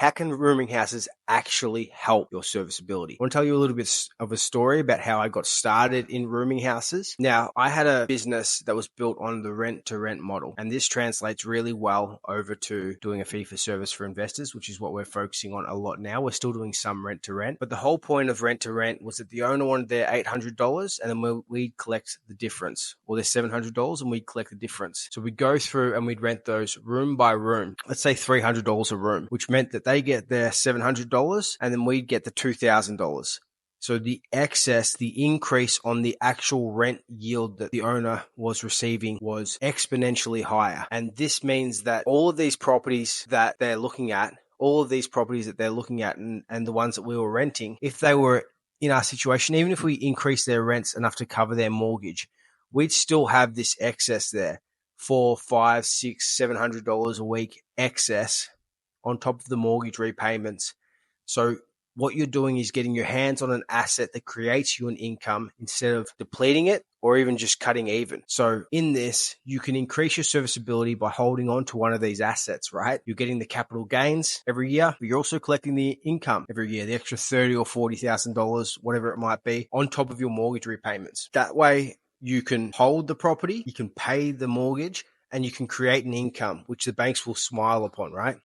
How can rooming houses actually help your serviceability? I want to tell you a little bit of a story about how I got started in rooming houses. Now, I had a business that was built on the rent to rent model, and this translates really well over to doing a fee for service for investors, which is what we're focusing on a lot now. We're still doing some rent to rent, but the whole point of rent to rent was that the owner wanted their $800 and then we'd collect the difference, or their $700 and we'd collect the difference. So we'd go through and we'd rent those room by room. Let's say $300 a room, which meant that they get their $700 and then we'd get the $2,000. So the excess, the increase on the actual rent yield that the owner was receiving was exponentially higher. And this means that all of these properties that they're looking at, and the ones that we were renting, if they were in our situation, even if we increased their rents enough to cover their mortgage, we'd still have this excess there, $400, $500, $600, $700 a week excess on top of the mortgage repayments. So what you're doing is getting your hands on an asset that creates you an income instead of depleting it or even just cutting even. So in this, you can increase your serviceability by holding on to one of these assets, right? You're getting the capital gains every year, but you're also collecting the income every year, the extra $30,000 or $40,000, whatever it might be, on top of your mortgage repayments. That way, you can hold the property, you can pay the mortgage, and you can create an income, which the banks will smile upon, right?